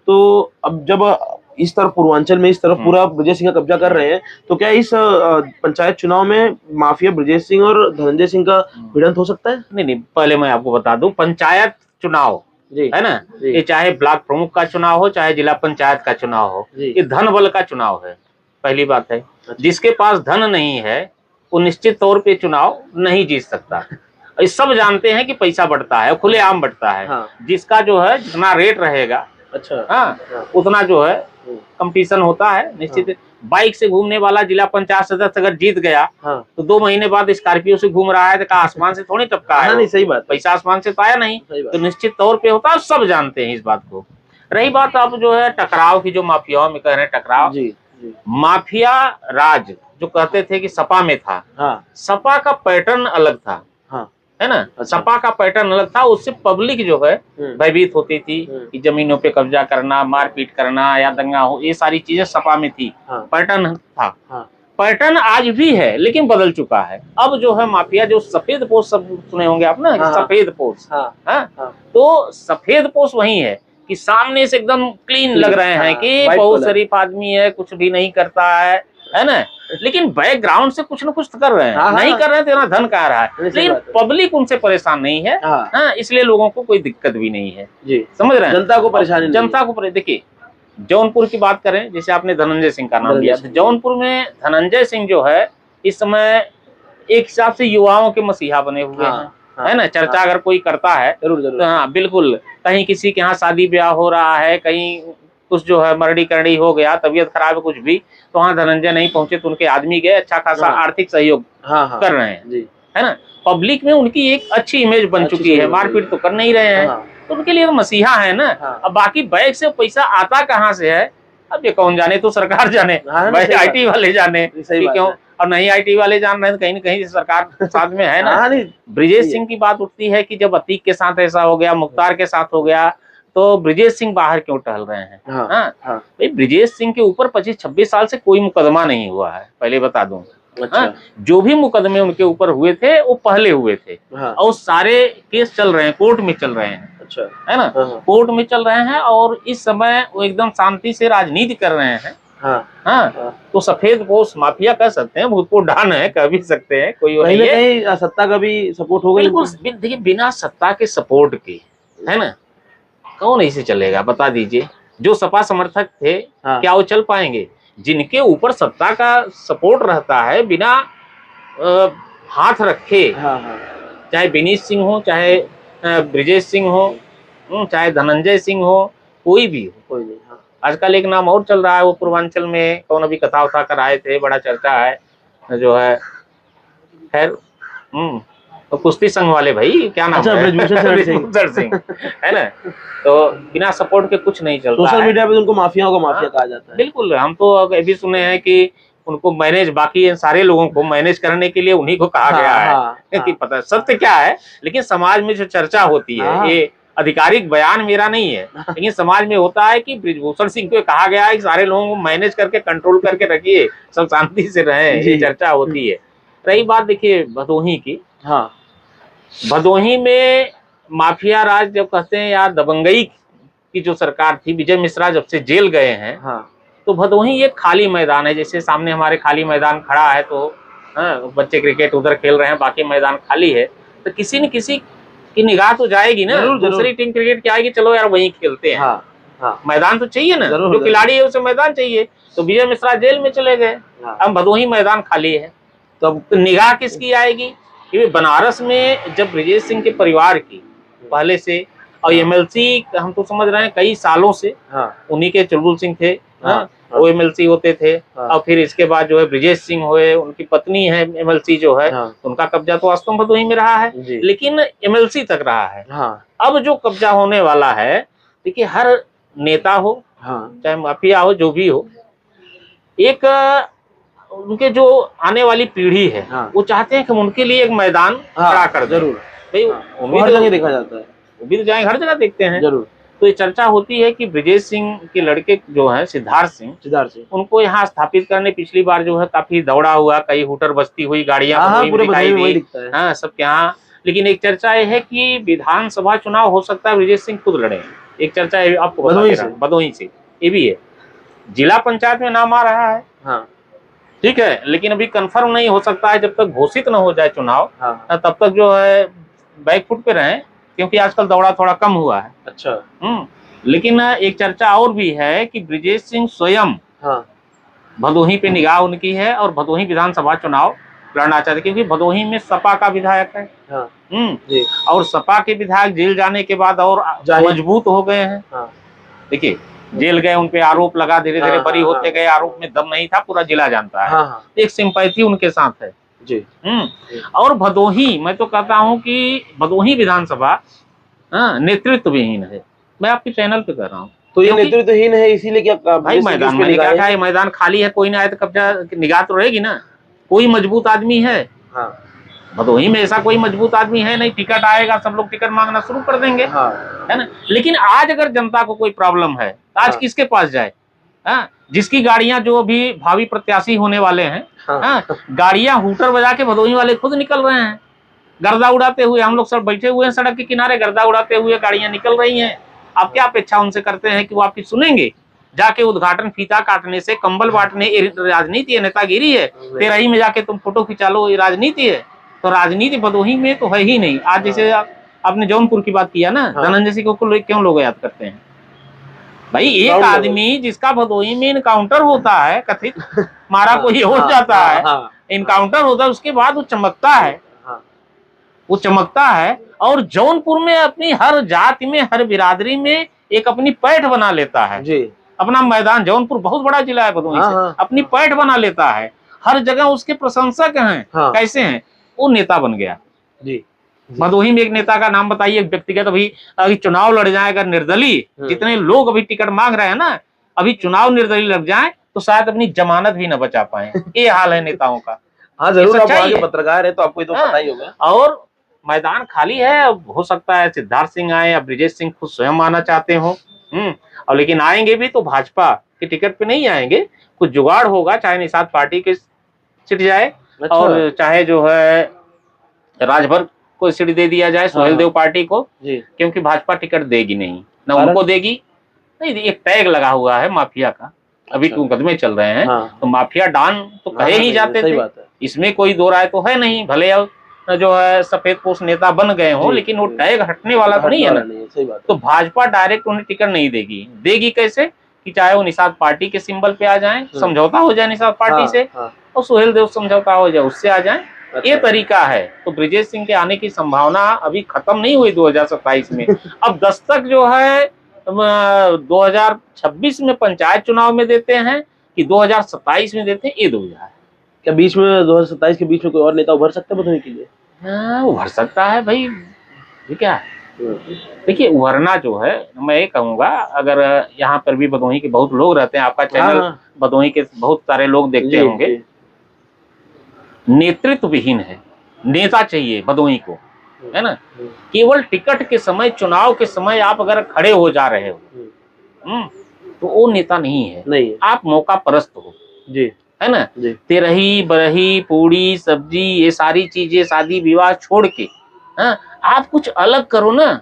तो अब जब इस तरफ पूर्वांचल में इस तरफ पूरा ब्रजेश सिंह का कब्जा कर रहे हैं, तो क्या इस पंचायत चुनाव में माफिया ब्रजेश सिंह और धनंजय सिंह का भिड़ंत हो सकता है? नहीं, पहले मैं आपको बता दूं, पंचायत चुनाव है ना, ये चाहे ब्लॉक प्रमुख का चुनाव हो, चाहे जिला पंचायत का चुनाव हो, ये धन बल का चुनाव है। पहली बात है, जिसके पास धन नहीं है वो निश्चित तौर पे चुनाव नहीं जीत सकता। इस सब जानते हैं कि पैसा बढ़ता है, खुलेआम बढ़ता है। जिसका जो है जितना रेट रहेगा, अच्छा उतना जो है कंपटीशन होता है निश्चित। बाइक से घूमने वाला जिला पंचायत सदस्य अगर जीत गया तो 2 महीने बाद स्कॉर्पियो से घूम रहा है, तो कहा आसमान से थोड़ी टपका है। नहीं, सही बात, पैसा आसमान से तो आया नहीं, तो निश्चित तौर पे होता है। सब जानते हैं इस बात को। रही बात अब जो है टकराव की, जो माफियाओं में कह रहे हैं टकराव, माफिया राज जो कहते थे कि सपा में था, सपा का पैटर्न अलग था, है ना। सपा का पैटर्न अलग था। उससे पब्लिक जो है भयभीत होती थी कि जमीनों पे कब्जा करना, मारपीट करना या दंगा हो, ये सारी चीजें सपा में थी। पैटर्न था। पैटर्न आज भी है लेकिन बदल चुका है। अब जो है माफिया, जो सफेद पोष सब सुने होंगे आप ना, सफेद पोष, तो सफेद पोष वही है कि सामने से एकदम क्लीन लग रहे हैं कि बहुत शरीफ आदमी है, कुछ भी नहीं करता है ना, लेकिन बैकग्राउंड से कुछ न कुछ कर रहे हैं। नहीं कर रहे हैं तो इतना धन कह रहा है, लेकिन पब्लिक उनसे परेशान नहीं है। इसलिए लोगों को कोई दिक्कत भी नहीं है जी। समझ रहे हैं, जनता को परेशानी, जनता को। देखिए जौनपुर की बात करें, जैसे आपने धनंजय सिंह का नाम लिया, तो जौनपुर में धनंजय सिंह जो है इस समय एक हिसाब से युवाओं के मसीहा बने हुए हैं, है ना। चर्चा अगर कोई करता है तो हाँ बिल्कुल, कहीं किसी के यहाँ शादी ब्याह हो रहा है, कहीं कुछ जो है मरड़ी करड़ी हो गया, तबीयत खराब है कुछ भी, तो वहाँ धनंजय नहीं पहुंचे तो उनके आदमी गए, अच्छा खासा आर्थिक सहयोग कर रहे हैं, है ना। पब्लिक में उनकी एक अच्छी इमेज बन चुकी है, मारपीट तो कर नहीं रहे हैं, तो उनके लिए मसीहा है ना। अब बाकी बैग से पैसा आता कहाँ से है, अब ये कौन जाने, तो सरकार जाने, IT वाले जाने क्यों, और नहीं IT वाले जान रहे हैं, कहीं न कहीं सरकार साथ में है ना। ब्रजेश सिंह की बात उठती है कि जब अतीक के साथ ऐसा हो गया, मुख्तार के साथ हो गया, तो ब्रजेश सिंह बाहर क्यों टहल रहे हैं? भाई ब्रजेश सिंह के ऊपर 25-26 साल से कोई मुकदमा नहीं हुआ है, पहले बता दूं। अच्छा। जो भी मुकदमे उनके ऊपर हुए थे वो पहले हुए थे, और सारे केस चल रहे हैं, कोर्ट में चल रहे हैं, अच्छा है ना, कोर्ट में चल रहे हैं। और इस समय वो एकदम शांति से राजनीति कर रहे हैं। तो सफेद पोष माफिया कह सकते हैं, भूतपूर्व डॉन है, कह भी सकते हैं, कोई नहीं है। सत्ता का भी सपोर्ट होगा, बिल्कुल। देखिए बिना सत्ता के सपोर्ट के, है ना, कौन ऐसे चलेगा, बता दीजिए। जो सपा समर्थक थे हाँ। क्या वो चल पाएंगे? जिनके ऊपर सत्ता का सपोर्ट रहता है, बिना हाथ रखे, हाँ हाँ चाहे विनीत सिंह हो, चाहे ब्रिजेश सिंह हो, चाहे धनंजय सिंह हो, कोई भी हो। कोई नहीं। हाँ। आजकल एक नाम और चल रहा है, वो पूर्वांचल में कौन अभी कथा उथा कराए थे, बड़ा चर्चा है जो है, खैर तो कुश्ती संघ वाले भाई, क्या नाम अच्छा, है? ब्रजभूषण सिंह है ना। तो बिना सपोर्ट के कुछ नहीं चलता सोशल है। मीडिया पे उनको माफियाओं का माफिया कहा जाता है। बिल्कुल, हम तो ये भी सुने हैं कि उनको मैनेज, बाकी सारे लोगों को मैनेज करने के लिए उन्हीं को कहा गया है कि पता सत्य क्या है। लेकिन समाज में जो चर्चा होती है, ये आधिकारिक बयान मेरा नहीं है, लेकिन समाज में होता है कि ब्रजभूषण सिंह को कहा गया है कि सारे लोगों को मैनेज करके कंट्रोल करके रखिए, सब शांति से रहें, ये चर्चा होती है। रही बात देखिए भदोही की, हाँ, भदोही में माफिया राज जब कहते हैं, या दबंगई की जो सरकार थी, विजय मिश्रा जब से जेल गए हैं, तो भदोही एक खाली मैदान है। जैसे सामने हमारे खाली मैदान खड़ा है, तो बच्चे क्रिकेट उधर खेल रहे हैं, बाकी मैदान खाली है, तो किसी न किसी की निगाह तो जाएगी ना, दूसरी टीम क्रिकेट की आएगी, चलो यार वहीं खेलते हैं। मैदान तो चाहिए ना, जो खिलाड़ी है उसे मैदान चाहिए। तो विजय मिश्रा जेल में चले गए, अब भदोही मैदान खाली है, तो निगाह किसकी आएगी? क्योंकि बनारस में जब ब्रिजेश सिंह के परिवार की पहले से, और एमएलसी हम तो समझ रहे हैं कई सालों से उन्हीं के, चुलबुल सिंह थे, वो एमएलसी होते थे, और फिर इसके बाद जो है ब्रिजेश सिंह हुए, उनकी पत्नी है एमएलसी जो है, उनका कब्जा तो वास्तव में भदोही में रहा है, लेकिन एमएलसी तक रहा है। अब जो कब्जा होने वाला है, देखिए हर नेता हो, चाहे माफिया हो, जो भी हो, एक उनके जो आने वाली पीढ़ी है, वो चाहते हैं कि उनके लिए एक मैदान खड़ा कर दें। जरूर भाई, हर जगह देखा जाता है, वो भी तो जाए, हर जगह देखते हैं। जरूर। तो ये चर्चा होती है कि ब्रिजेश सिंह के लड़के जो है सिद्धार्थ सिंह, उनको यहाँ स्थापित करने पिछली बार जो है काफी दौड़ा हुआ, कई हुटर बस्ती हुई, गाड़ियां दिखाई दी, हाँ सबके यहाँ। लेकिन एक चर्चा ये है कि विधानसभा चुनाव हो सकता है ब्रिजेश सिंह खुद लड़े, एक चर्चा है आपको भदोही से, ये भी है। जिला पंचायत में नाम आ रहा है, ठीक है, लेकिन अभी कंफर्म नहीं हो सकता है, जब तक घोषित न हो जाए चुनाव, तब तक जो है बैकफुट पे रहें, क्योंकि आजकल दौड़ा थोड़ा कम हुआ है। अच्छा। लेकिन एक चर्चा और भी है कि ब्रिजेश सिंह स्वयं भदोही पे निगाह उनकी है, और भदोही विधानसभा चुनाव लड़ना चाहते, क्योंकि भदोही में सपा का विधायक है, और सपा के विधायक जेल जाने के बाद और मजबूत हो गए हैं। देखिए, जेल गए, उनपे आरोप लगा, धीरे धीरे बरी होते गए, आरोप में दम नहीं था, पूरा जिला जानता है। एक सिंपैथी उनके साथ है जी। और भदोही, मैं तो कहता हूं कि भदोही विधानसभा नेतृत्व विहीन है, मैं आपके चैनल पे कर रहा हूँ। तो ये नेतृत्वहीन है, इसीलिए क्या भाई मैदान में क्या है, मैदान खाली है, कोई ना आए तो कब्जा, निगाह तो रहेगी ना। कोई मजबूत आदमी है भदोही में? ऐसा कोई मजबूत आदमी है नहीं, टिकट आएगा सब लोग टिकट मांगना शुरू कर देंगे, है ना। लेकिन आज अगर जनता को कोई प्रॉब्लम है, आज किसके पास जाए? जिसकी गाड़ियां, जो भी भावी प्रत्याशी होने वाले हैं, गाड़ियां हुटर बजा के भदोही वाले खुद निकल रहे हैं, गर्दा उड़ाते हुए। हम लोग सब बैठे हुए हैं सड़क के किनारे, गर्दा उड़ाते हुए गाड़ियां निकल रही हैं। आप क्या अपेक्षा उनसे करते हैं कि वो आपकी सुनेंगे? जाके उद्घाटन फीता काटने से, कंबल बांटने, राजनीति है, नेतागिरी है? तेरही में जाके तुम फोटो खिंचा लो, ये राजनीति है? तो राजनीति भदोही में तो है ही नहीं। आज जैसे आपने जौनपुर की बात किया ना, धनंजय सिंह को क्यों लोग याद करते हैं भाई? एक आदमी जिसका भदोही में इनकाउंटर होता है, कथित मारा कोई हो जाता है, इनकाउंटर होता है, उसके बाद वो चमकता है, वो चमकता है। और जौनपुर में अपनी हर जाति में, हर बिरादरी में एक अपनी पैठ बना लेता है जी। अपना मैदान, जौनपुर बहुत बड़ा जिला है भदोही से, अपनी पैठ बना लेता है, हर जगह उसके प्रशंसक हैं। कैसे हैं? वो नेता बन गया जी। भदोही में एक नेता का नाम बताइए, व्यक्तिगत। अभी चुनाव लड़ जाए अगर निर्दलीय, जितने लोग अभी टिकट मांग रहे हैं ना, अभी चुनाव निर्दलीय लग जाए तो शायद अपनी जमानत भी न बचा पाए। ये हाल है नेताओं का। हाँ जरूर, आप आगे पत्रकार है तो आपको तो पता ही होगा। और मैदान खाली है, हो सकता है सिद्धार्थ सिंह आए या ब्रिजेश सिंह खुद स्वयं आना चाहते हो, और लेकिन आएंगे भी तो भाजपा के टिकट पे नहीं आएंगे, कुछ जुगाड़ होगा, चाहे निषाद पार्टी के सीट जाए, और चाहे जो है राजभर को सीट दे दिया जाए, सोहेल देव पार्टी को, क्योंकि भाजपा टिकट देगी नहीं, ना उनको देगी नहीं। एक टैग लगा हुआ है माफिया का, अभी तो मुकदमे चल रहे हैं, तो माफिया डॉन तो कहे ही जाते थे, इसमें कोई दो राय तो है नहीं। भले जो है सफेद पोस्ट नेता बन गए हों, लेकिन वो टैग हटने वाला तो नहीं है ना। सही बात। तो भाजपा डायरेक्ट उन्हें टिकट नहीं देगी। देगी कैसे कि चाहे वो निषाद पार्टी के सिंबल पे आ जाएं, समझौता हो जाए निषाद पार्टी से, और सुहेल देव समझौता हो जाए उससे आ जाएं। ये तरीका है। तो ब्रिजेश सिंह के आने की संभावना अभी खत्म नहीं हुई 2027 में। अब दस्तक जो है 2026 में पंचायत चुनाव में देते हैं कि 2027 में देते हैं, ये 2000 है। क्या बीच में 2027 के बीच में कोई और नेता उभर सकता है भदोही के लिए? उभर सकता है भाई, ये क्या है। देखिए उभरना जो है, मैं ये कहूंगा, अगर यहाँ पर भी भदोही के बहुत लोग रहते हैं, आपका चैनल भदोही के बहुत सारे लोग देखते होंगे, नेतृत्व विहीन है। नेता चाहिए भदोही को, है ना। केवल टिकट के समय, चुनाव के समय आप अगर खड़े हो जा रहे हो तो वो नेता नहीं है, नहीं। आप मौका परस्त हो जी, है ना। तेरही बरही पूड़ी सब्जी ये सारी चीजें, शादी विवाह छोड़ के आप कुछ अलग करो ना।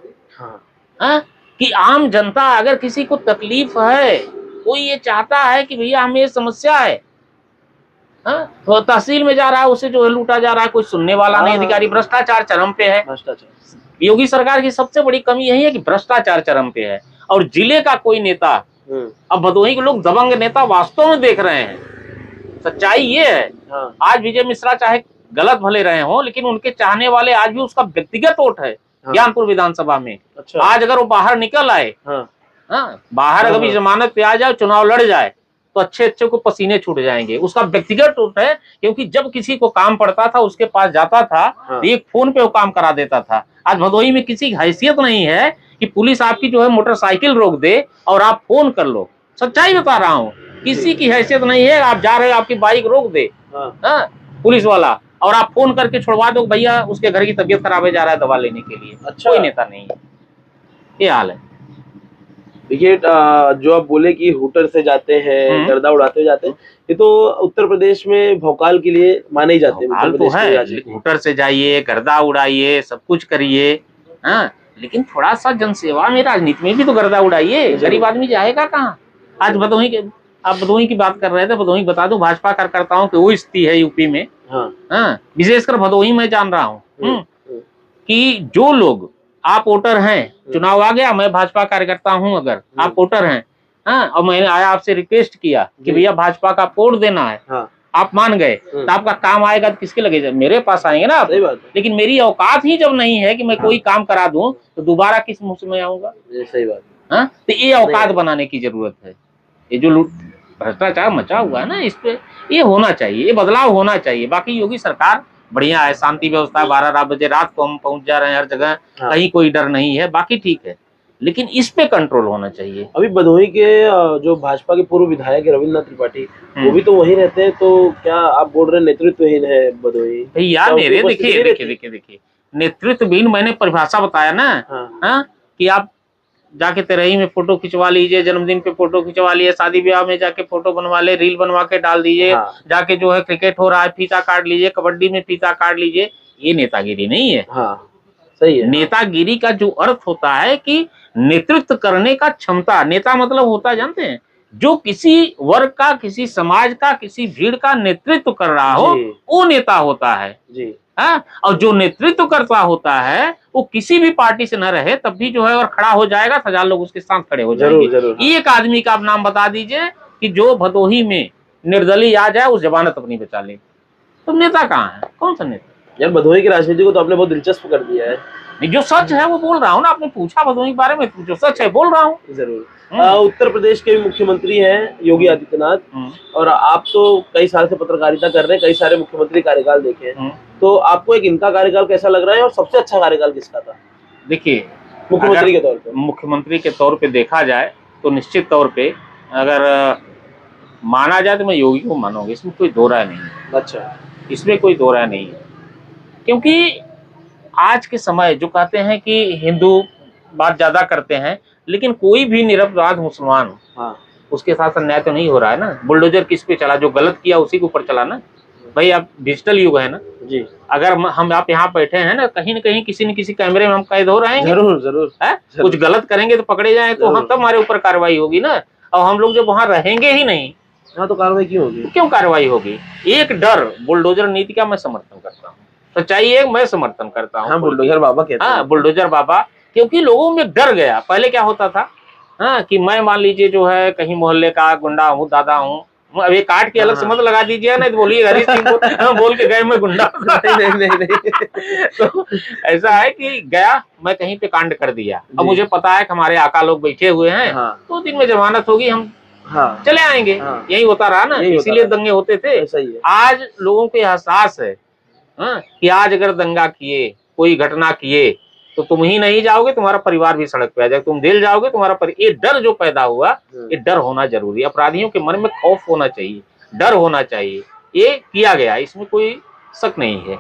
कि आम जनता अगर किसी को तकलीफ है, कोई ये चाहता है कि भैया हमें ये समस्या है, तो तहसील में जा रहा है, उसे जो है लूटा जा रहा है, कोई सुनने वाला नहीं, अधिकारी, भ्रष्टाचार चरम पे है। योगी सरकार की सबसे बड़ी कमी यही है कि भ्रष्टाचार चरम पे है। और जिले का कोई नेता, अब भदोही के लोग दबंग नेता वास्तव में देख रहे हैं। सच्चाई ये है, आज विजय मिश्रा चाहे गलत भले रहे हों, लेकिन उनके चाहने वाले आज भी उसका व्यक्तिगत वोट है ज्ञानपुर विधानसभा में। अच्छा। आज अगर वो बाहर निकल आए, बाहर अगर जमानत पे आ जाए, चुनाव लड़ जाए, तो अच्छे अच्छे को पसीने छूट जाएंगे। उसका व्यक्तिगत वोट है, क्योंकि जब किसी को काम पड़ता था उसके पास जाता था, एक फोन पे वो काम करा देता था। आज भदोही में किसी की हैसियत नहीं है कि पुलिस आपकी जो है मोटरसाइकिल रोक दे और आप फोन कर लो। सच्चाई बता रहा हूँ, किसी की हैसियत नहीं है। आप जा रहे हो, आपकी बाइक रोक दे पुलिस वाला, और आप फोन करके छुड़वा दो, भैया उसके घर की तबीयत खराब है, जा रहा है दवा लेने के लिए। अच्छा। कोई नेता नहीं है, ये हाल है। देखिए जो आप बोले कि हुटर से जाते हैं, गर्दा उड़ाते जाते हैं, ये तो उत्तर प्रदेश में भौकाल के लिए माने ही जाते हैं। तो है, हुटर से जाइए, गर्दा उड़ाइए, सब कुछ करिए, लेकिन थोड़ा सा जनसेवा में, राजनीति में भी तो गर्दा उड़ाइए। गरीब आदमी जाएगा कहाँ। आज भदोही के, आप भदोही की बात कर रहे थे, भदोही बता दूं भाजपा कार्यकर्ताओं की वो स्थिति है यूपी में, विशेषकर भदोही में जान रहा हूँ कि जो लोग, आप वोटर हैं, चुनाव आ गया, मैं भाजपा कार्यकर्ता हूं, अगर आप वोटर हैं, और मैंने आया आपसे रिक्वेस्ट किया कि भैया भाजपा का वोट देना है, आप मान गए, तो आपका काम आएगा तो किसके लगे, मेरे पास आएंगे ना आप। लेकिन मेरी औकात ही जब नहीं है कि मैं कोई काम करा दूं, तो दोबारा किस मुंह से मैं आऊंगा। सही बात। तो ये औकात बनाने की जरूरत है। ये जो भ्रष्टाचार मचा हुआ है ना, इस पे ये होना चाहिए, ये बदलाव होना चाहिए। बाकी योगी सरकार बढ़िया है, शांति व्यवस्था, 12 बजे रात को हम पहुंच जा रहे हैं हर जगह, कहीं कोई डर नहीं है, बाकी ठीक है, लेकिन इस पे कंट्रोल होना चाहिए। अभी भदोही के जो भाजपा के पूर्व विधायक रविन्द्रनाथ त्रिपाठी, वो भी तो वहीं रहते हैं, तो क्या आप बोल रहे नेतृत्वहीन है भदोही? भैया मेरे देखिए नेतृत्वहीन, मैंने परिभाषा बताया ना, कि आप जाके तेरही में फोटो खिंचवा लीजिए, जन्मदिन पे फोटो खिंचवा लीजिए, शादी ब्याह में जाके फोटो बनवा ले, रील बनवा के डाल दीजिए, जाके जो है क्रिकेट हो रहा है फीता काट लीजिए, कबड्डी में फीता काट लीजिए, ये नेतागिरी नहीं है। सही है। नेतागिरी का जो अर्थ होता है कि नेतृत्व करने का क्षमता। नेता मतलब होता है, जानते हैं, जो किसी वर्ग का, किसी समाज का, किसी भीड़ का नेतृत्व कर रहा हो, वो नेता होता है जी। और जो नेतृत्व करता होता है वो किसी भी पार्टी से न रहे तब भी जो है और खड़ा हो जाएगा, 1000 लोग उसके साथ खड़े हो जाएंगे। एक आदमी का आप नाम बता दीजिए कि जो भदोही में निर्दलीय आ जाए, उस जमानत अपनी बचा ले। तो नेता कहाँ है, कौन सा नेता? यार भदोही की राजनीति को तो आपने बहुत दिलचस्प कर दिया है। नहीं, जो सच है वो बोल रहा हूँ ना। आपने पूछा भदोही के बारे में, जो सच है बोल रहा हूँ। जरूर। उत्तर प्रदेश के मुख्यमंत्री हैं योगी आदित्यनाथ, और आप तो कई साल से पत्रकारिता कर रहे हैं, कई सारे मुख्यमंत्री कार्यकाल देखे हैं, तो आपको एक इनका कार्यकाल कैसा लग रहा है और सबसे अच्छा कार्यकाल किसका था? देखिए, मुख्यमंत्री के तौर पे, मुख्यमंत्री के तौर पे देखा जाए तो निश्चित तौर पे अगर माना जाए तो मैं योगी को मानूंगा, इसमें कोई दो राय नहीं है। अच्छा, इसमें कोई दो राय नहीं है, क्योंकि आज के समय जो कहते हैं कि हिंदू बात ज्यादा करते हैं, लेकिन कोई भी निरपराध मुसलमान, उसके साथ अन्याय तो नहीं हो रहा है ना। बुलडोजर किस पे चला? जो गलत किया उसी के ऊपर चला ना। भाई अब डिजिटल युग है ना जी। अगर हम आप यहाँ बैठे हैं ना, कहीं न कहीं किसी न किसी कैमरे में हम कैद हो रहे हैं। जरूर जरूर। कुछ गलत करेंगे तो पकड़े जाए तो हम तब हमारे ऊपर कार्रवाई होगी ना। और हम लोग जब वहाँ रहेंगे ही नहीं, तो कार्रवाई क्यों होगी? क्यों कार्रवाई होगी? एक डर, बुलडोजर नीति का मैं समर्थन करता हूँ, तो चाहिए, मैं समर्थन करता हूँ। हाँ, बुलडोजर बाबा कहते हैं। हाँ, बुलडोजर बाबा, क्योंकि लोगों में डर गया। पहले क्या होता था, हाँ, कि मैं मान लीजिए जो है कहीं मोहल्ले का गुंडा हूँ, दादा हूँ, अब ये काट के अलग से मत लगा दीजिए, नहीं तो बोलिए हरी सिंह बोल के गए मैं गुंडा। नहीं। तो ऐसा है कि गया, मैं कहीं पे कांड कर दिया, अब मुझे पता है कि हमारे आका लोग बैठे हुए हैं, 2 दिन में जमानत होगी, हम चले आएंगे। यही होता रहा ना, इसीलिए दंगे होते थे। आज लोगों को एहसास है कि आज अगर दंगा किए, कोई घटना किए, तो तुम ही नहीं जाओगे, तुम्हारा परिवार भी सड़क पे आ जाएगा, तुम जेल जाओगे, ये डर जो पैदा हुआ, ये डर होना जरूरी है। अपराधियों के मन में खौफ होना चाहिए, डर होना चाहिए। ये किया गया, इसमें कोई शक नहीं है।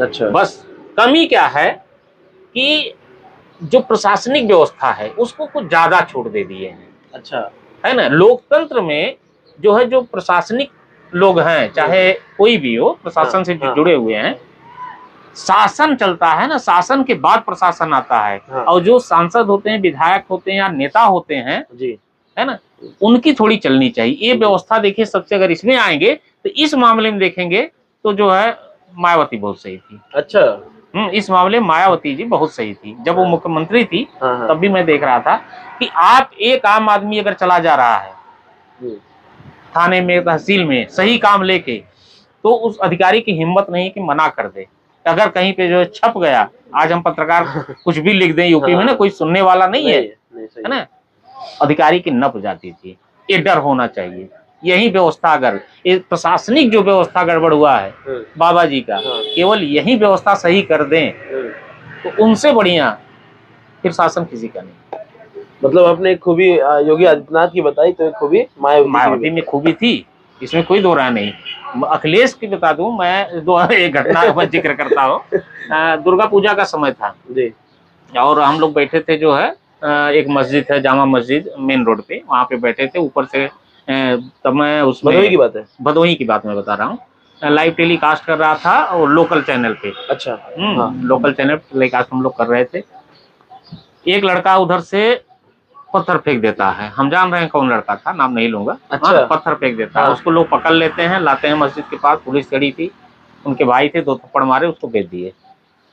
अच्छा, बस कमी क्या है कि जो प्रशासनिक व्यवस्था है उसको कुछ ज्यादा छूट दे दिए हैं। अच्छा, है ना, लोकतंत्र में जो है, जो प्रशासनिक लोग हैं, चाहे कोई भी हो, प्रशासन से जुड़े हुए हैं, शासन चलता है ना, शासन के बाद प्रशासन आता है। और जो सांसद होते हैं, विधायक होते हैं या नेता होते हैं जी, है ना, उनकी थोड़ी चलनी चाहिए ये व्यवस्था। देखिए, सबसे अगर इसमें आएंगे तो इस मामले में देखेंगे तो जो है मायावती बहुत सही थी। अच्छा, इस मामले में मायावती जी बहुत सही थी। जब वो मुख्यमंत्री थी तब भी मैं देख रहा था कि आप, एक आम आदमी अगर चला जा रहा है थाने में, तहसील में, सही काम लेके, तो उस अधिकारी की हिम्मत नहीं कि मना कर दे। अगर कहीं पे जो छप गया, आज हम पत्रकार कुछ भी लिख दें यूपी में ना, कोई सुनने वाला नहीं है ना, अधिकारी की नप जाती थी। ये डर होना चाहिए। यही व्यवस्था, अगर ये प्रशासनिक जो व्यवस्था गड़बड़ हुआ है बाबा जी का, केवल यही व्यवस्था सही कर दें तो उनसे बढ़िया फिर शासन किसी का नहीं। मतलब आपने एक खूबी योगी आदित्यनाथ की बताई, तो एक खूबी मायावती में खूबी थी, इसमें कोई दो राय नहीं। अखिलेश की बता दूं मैं, एक घटना का जिक्र करता हूँ। दुर्गा पूजा का समय था जी, और हम लोग बैठे थे, जो है एक मस्जिद है, जामा मस्जिद, मेन रोड पे, वहाँ पे बैठे थे। ऊपर से तब मैं उसमें, भदोही की बात है, भदोही की बात मैं बता रहा हूँ, लाइव टेलीकास्ट कर रहा था और लोकल चैनल पे। अच्छा, लोकल चैनल टेलीकास्ट हम लोग कर रहे थे। एक लड़का उधर से पत्थर फेंक देता है, हम जान रहे हैं कौन लड़का था, नाम नहीं लूंगा। अच्छा, पत्थर फेंक देता है, उसको लोग पकड़ लेते हैं, लाते हैं मस्जिद के पास, पुलिस खड़ी थी, उनके भाई थे, 2 थप्पड़ मारे, उसको भेज दिए।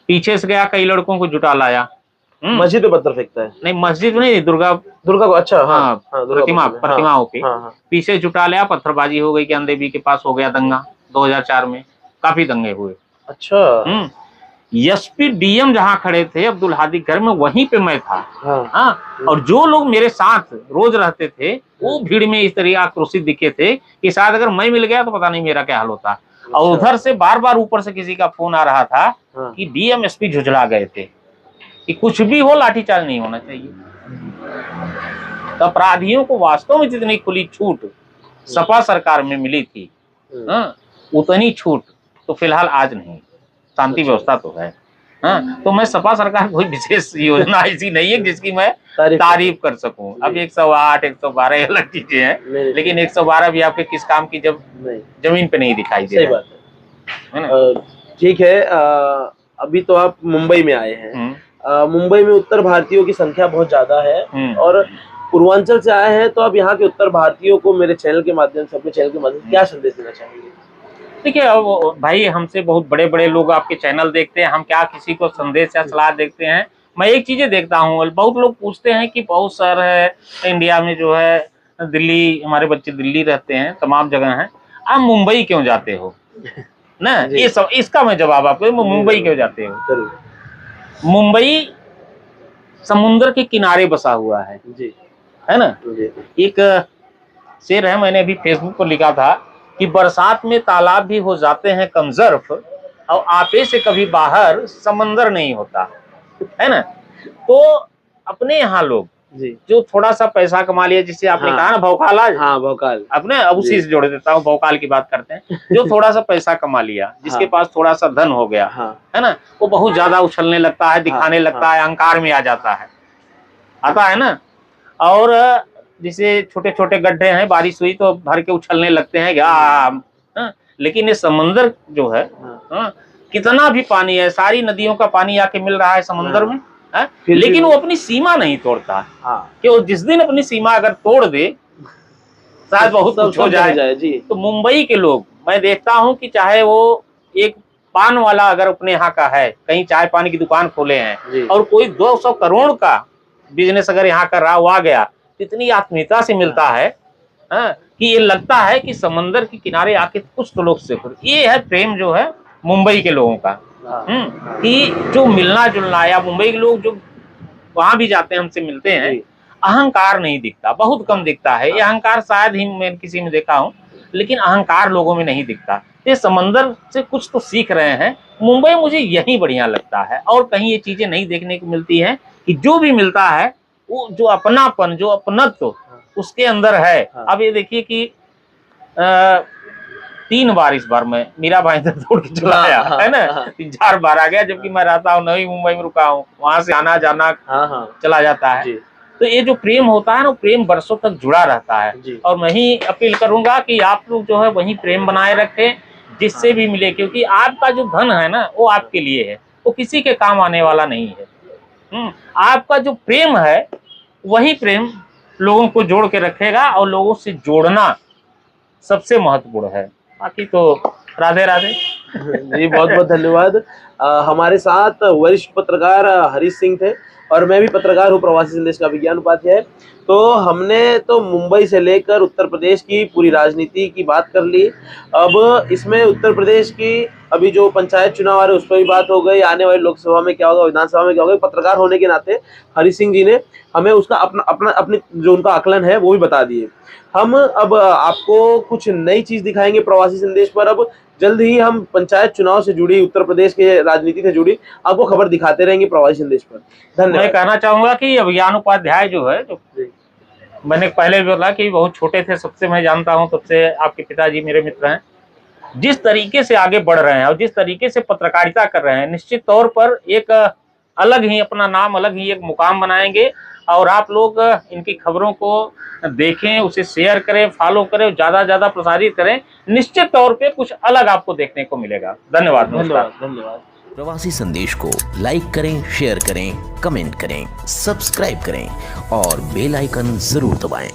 पीछे से गया, कई लड़कों को जुटा लाया। मस्जिद पे पत्थर फेंकता है? नहीं, मस्जिद में नहीं, दुर्गा को। अच्छा, प्रतिमाओं पे पीछे जुटा लिया, पत्थरबाजी हो गई, ज्ञान देवी के पास हो गया दंगा 2004 में, काफी दंगे हुए। अच्छा, एसपी डीएम जहाँ खड़े थे अब्दुल हादी घर में, वहीं पे मैं था। हाँ, और जो लोग मेरे साथ रोज रहते थे वो भीड़ में इस तरह आक्रोशित दिखे थे कि शायद अगर मैं मिल गया तो पता नहीं मेरा क्या हाल होता। और उधर से बार बार ऊपर से किसी का फोन आ रहा था कि डीएम एसपी झुझला गए थे कि कुछ भी हो, लाठीचार्ज नहीं होना चाहिए। तो अपराधियों को वास्तव में जितनी खुली छूट सपा सरकार में मिली थी, उतनी छूट तो फिलहाल आज नहीं। शांति व्यवस्था तो है। हाँ, तो मैं सपा सरकार कोई विशेष योजना ऐसी नहीं है जिसकी मैं तारीफ कर सकूं। अब 108, 112 अलग चीजें हैं, लेकिन 112 भी आपके किस काम की जब जमीन पे नहीं दिखाई दे रहा है ना। ठीक है, अभी तो आप मुंबई में आए हैं। मुंबई में उत्तर भारतीयों की संख्या बहुत ज्यादा है और पूर्वांचल से आए हैं, तो आप यहाँ के उत्तर भारतीयों को मेरे चैनल के माध्यम से, अपने चैनल के माध्यम से क्या संदेश देना चाहेंगे? देखिए भाई, हमसे बहुत बड़े बड़े लोग आपके चैनल देखते हैं, हम क्या किसी को संदेश या सलाह देखते हैं। मैं एक चीजें देखता हूँ, बहुत लोग पूछते हैं कि बहुत शहर है इंडिया में, जो है दिल्ली, हमारे बच्चे दिल्ली रहते हैं, तमाम जगह हैं, आप मुंबई क्यों जाते हो ना, ये सब, इसका मैं जवाब आपको, मुंबई क्यों जाते हो? मुंबई समुद्र के किनारे बसा हुआ है जी, है ना। एक शेर है, मैंने अभी फेसबुक पर लिखा था कि बरसात में तालाब भी हो जाते हैं कमजर्फ और आपे से कभी बाहर समंदर नहीं होता, है ना। तो अपने यहाँ लोग जो थोड़ा सा पैसा कमा लिया, जिससे आपने कहा ना भौकाल, भौकाल, अपने अब उसी से जोड़ देता हूँ, भौकाल की बात करते हैं, जो थोड़ा सा पैसा कमा लिया, जिसके पास थोड़ा सा धन हो गया, है ना, वो बहुत ज्यादा उछलने लगता है, दिखाने लगता है, अहंकार में आ जाता है, आता है ना। और जिसे छोटे छोटे गड्ढे हैं, बारिश हुई तो भर के उछलने लगते हैं क्या। लेकिन ये समंदर जो है, कितना भी पानी है, सारी नदियों का पानी आके मिल रहा है समंदर में, लेकिन वो अपनी सीमा नहीं तोड़ता। कि वो जिस दिन अपनी सीमा अगर तोड़ दे, शायद बहुत कुछ हो जाए जी। तो मुंबई के लोग मैं देखता हूँ कि चाहे वो एक पान वाला अगर अपने यहाँ का है, कहीं चाय पानी की दुकान खोले हैं और कोई 200 करोड़ का बिजनेस अगर यहाँ कर रहा वो आ गया, इतनी आत्मीयता से मिलता है कि ये लगता है कि समंदर के किनारे आके कुछ तो लोग से ये है प्रेम जो है मुंबई के लोगों का। कि जो मिलना जुलना, या मुंबई के लोग जो वहां भी जाते हैं हमसे मिलते हैं, अहंकार नहीं दिखता, बहुत कम दिखता है। ये अहंकार शायद ही मैं किसी में देखा हूँ, लेकिन अहंकार लोगों में नहीं दिखता। ये समंदर से कुछ तो सीख रहे हैं। मुंबई मुझे यही बढ़िया लगता है, और कहीं ये चीजें नहीं देखने को मिलती हैं कि जो भी मिलता है वो जो अपनापन, जो अपनत्व उसके अंदर है। अब ये देखिए कि 3 बार इस बार मैं मीरा भाईंदर दौड़ के चला आया, है ना, 3-4 बार आ गया, जबकि मैं रहता हूँ नई मुंबई में रुका हूँ, वहां से आना जाना चला जाता है। तो ये जो प्रेम होता है ना, प्रेम बरसों तक जुड़ा रहता है। और मैं ही अपील करूंगा कि आप लोग जो है वही प्रेम बनाए रखें, जिससे भी मिले, क्योंकि आपका जो धन है ना वो आपके लिए है, वो किसी के काम आने वाला नहीं है। आपका जो प्रेम है वही प्रेम लोगों को जोड़ के रखेगा, और लोगों से जोड़ना सबसे महत्वपूर्ण है। बाकी तो राधे राधे जी, बहुत बहुत धन्यवाद। हमारे साथ वरिष्ठ पत्रकार हरीश सिंह थे, और मैं भी पत्रकार हूँ, प्रवासी संदेश का विज्ञान उपाध्याय। तो हमने तो मुंबई से लेकर उत्तर प्रदेश की पूरी राजनीति की बात कर ली। अब इसमें उत्तर प्रदेश की अभी जो पंचायत चुनाव आ रहे उस पर भी बात हो गई, आने वाली लोकसभा में क्या होगा, विधानसभा में क्या होगा। पत्रकार होने के नाते हरि सिंह जी ने हमें उसका अपनी जो उनका आकलन है वो भी बता दिए। हम अब आपको कुछ नई चीज दिखाएंगे प्रवासी संदेश पर। अब जल्द ही हम पंचायत चुनाव से जुड़ी, उत्तर प्रदेश के राजनीति से जुड़ी आपको खबर दिखाते रहेंगे प्रवासी संदेश पर। धन्यवाद। मैं कहना चाहूंगा कि अभिज्ञान उपाध्याय जो है, जो मैंने पहले भी बोला कि बहुत छोटे थे, सबसे मैं जानता हूं, तब से आपके पिताजी मेरे मित्र हैं। जिस तरीके से आगे बढ़ रहे हैं और जिस तरीके से पत्रकारिता कर रहे हैं, निश्चित तौर पर एक अलग ही अपना नाम, अलग ही एक मुकाम बनाएंगे। और आप लोग इनकी खबरों को देखें, उसे शेयर करें, फॉलो करें, ज्यादा ज्यादा प्रसारित करें। निश्चित तौर पे कुछ अलग आपको देखने को मिलेगा। धन्यवाद। धन्यवाद। प्रवासी संदेश को लाइक करें, शेयर करें, कमेंट करें, सब्सक्राइब करें और बेल आइकन जरूर दबाएं।